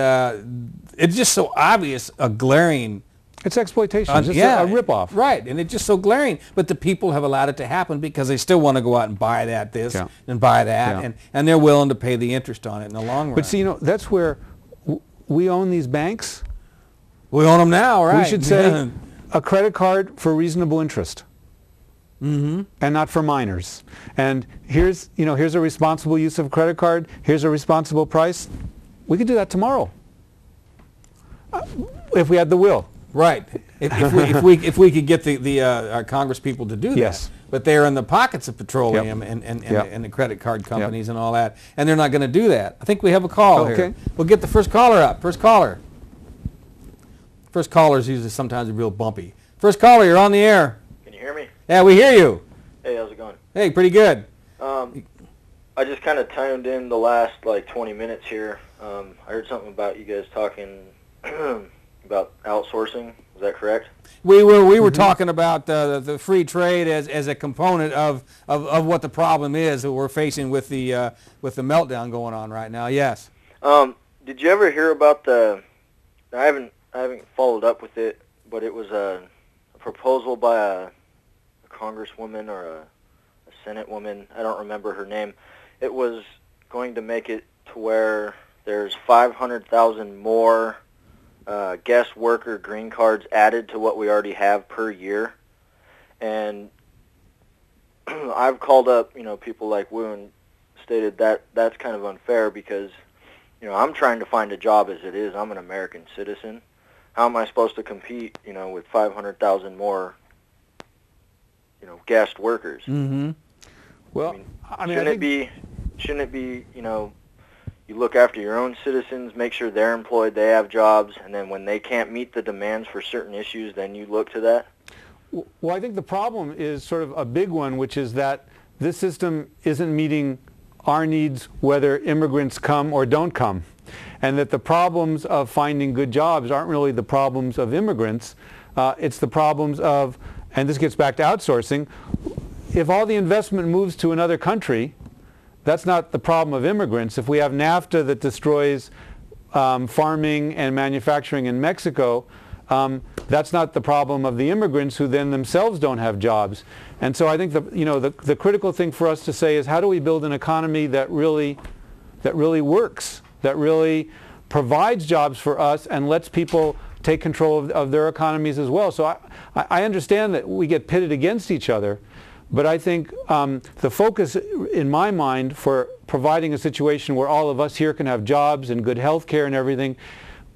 it's just so obvious, a glaring... It's exploitation. It's just a ripoff. Right, and it's just so glaring. But the people have allowed it to happen because they still want to go out and buy this and buy that, and they're willing to pay the interest on it in the long run. But see, you know, that's where we own these banks. We own them now, right? We should say a credit card for reasonable interest. And not for minors. And here's a responsible use of a credit card. Here's a responsible price. We could do that tomorrow if we had the will. Right. If we could get our Congress people to do that. But they're in the pockets of petroleum and the credit card companies and all that, and they're not going to do that. I think we have a call here. We'll get the first caller up. First caller. First caller is usually sometimes real bumpy. First caller, you're on the air. Can you hear me? Yeah, we hear you. Hey, how's it going? Hey, pretty good. I just kind of tuned in the last 20 minutes here. I heard something about you guys talking about outsourcing. Is that correct? We were talking about the free trade as a component of what the problem is that we're facing with the meltdown going on right now. Yes. Did you ever hear about I haven't followed up with it, but it was a proposal by a congresswoman or a Senate woman. I don't remember her name. It was going to make it to where there's 500,000 more guest worker green cards added to what we already have per year. And I've called up, people like Wu and stated that that's kind of unfair because, I'm trying to find a job as it is. I'm an American citizen. How am I supposed to compete, with 500,000 more, guest workers? Well, shouldn't it be, you you look after your own citizens, make sure they're employed, they have jobs, and then when they can't meet the demands for certain issues, then you look to that? Well, I think the problem is sort of a big one, which is that this system isn't meeting our needs whether immigrants come or don't come, and that the problems of finding good jobs aren't really the problems of immigrants. It's the problems of, and this gets back to outsourcing, if all the investment moves to another country, that's not the problem of immigrants. If we have NAFTA that destroys farming and manufacturing in Mexico, that's not the problem of the immigrants who then themselves don't have jobs. And so I think the critical thing for us to say is, how do we build an economy that really works, that really provides jobs for us and lets people take control of their economies as well. So I understand that we get pitted against each other, but I think the focus in my mind for providing a situation where all of us here can have jobs and good health care and everything,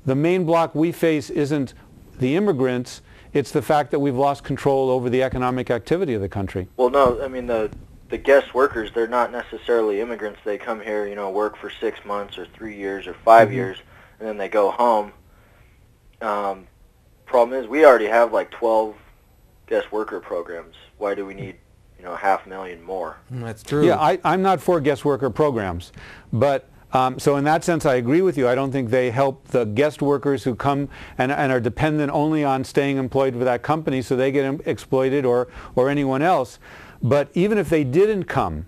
the main block we face isn't the immigrants, it's the fact that we've lost control over the economic activity of the country. Well, no, I mean, the guest workers, they're not necessarily immigrants. They come here, work for 6 months or 3 years or 5 years, and then they go home. Problem is, we already have like 12 guest worker programs. Why do we need, 500,000 more? That's true. Yeah, I'm not for guest worker programs, but so in that sense I agree with you. I don't think they help the guest workers who come and are dependent only on staying employed with that company, so they get exploited, or anyone else. But even if they didn't come,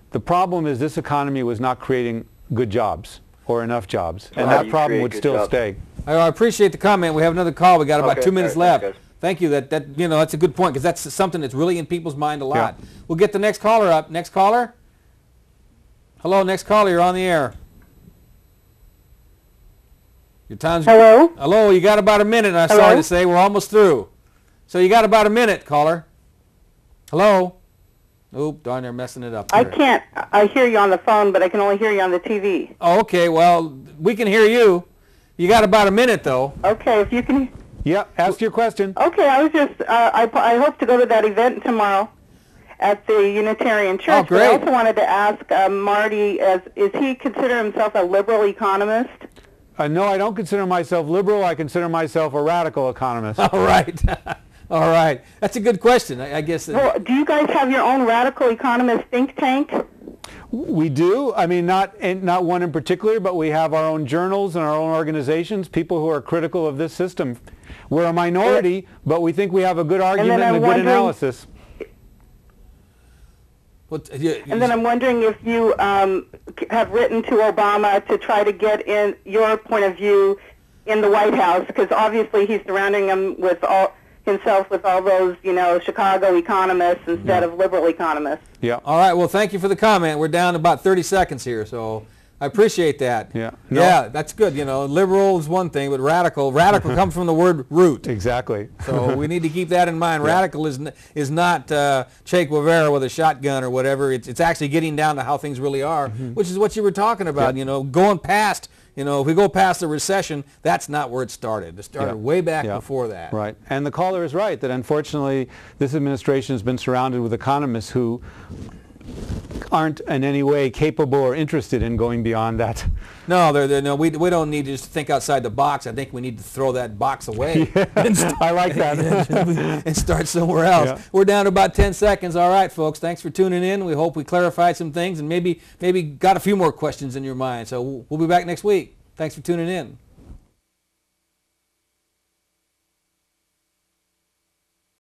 the problem is this economy was not creating good jobs or enough jobs, and that problem would still stay. I appreciate the comment. We have another call. We got about 2 minutes left. Thanks, guys. Thank you. That's a good point, because that's something that's really in people's mind a lot. Yeah. We'll get the next caller up. Next caller. Hello, next caller. You're on the air. Your time's. Hello. Hello. You got about a minute. I'm sorry to say, we're almost through. So you got about a minute, caller. Hello. Oop, darn, they're messing it up here. I can't. I hear you on the phone, but I can only hear you on the TV. Oh, okay. Well, we can hear you. You got about a minute, though. Okay, if you can. Yeah, ask your question. Okay, I was just. I hope to go to that event tomorrow at the Unitarian Church. Oh, great. But I also wanted to ask Marty, is he consider himself a liberal economist? No, I don't consider myself liberal. I consider myself a radical economist. All right. All right. That's a good question. I guess. Well, do you guys have your own radical economist think tank? We do. I mean, not one in particular, but we have our own journals and our own organizations, people who are critical of this system. We're a minority, but we think we have a good argument and a good analysis. And then I'm wondering if you have written to Obama to try to get in your point of view in the White House, because obviously he's surrounding himself with all those, Chicago economists instead of liberal economists. Yeah. All right. Well, thank you for the comment. We're down to about 30 seconds here, so I appreciate that. Yeah. No. Yeah, that's good. Liberal is one thing, but radical comes from the word root. Exactly. So we need to keep that in mind. Yeah. Radical is not Che Guevara with a shotgun or whatever. It's actually getting down to how things really are, which is what you were talking about. Yeah. Going past. If we go past the recession, that's not where it started. It started way back before that. Right. And the caller is right that unfortunately this administration has been surrounded with economists who aren't in any way capable or interested in going beyond that. No, we don't need to just think outside the box. I think we need to throw that box away. Yeah, I like that. And start somewhere else. Yeah. We're down to about 10 seconds. All right, folks, thanks for tuning in. We hope we clarified some things and maybe got a few more questions in your mind. So we'll be back next week. Thanks for tuning in.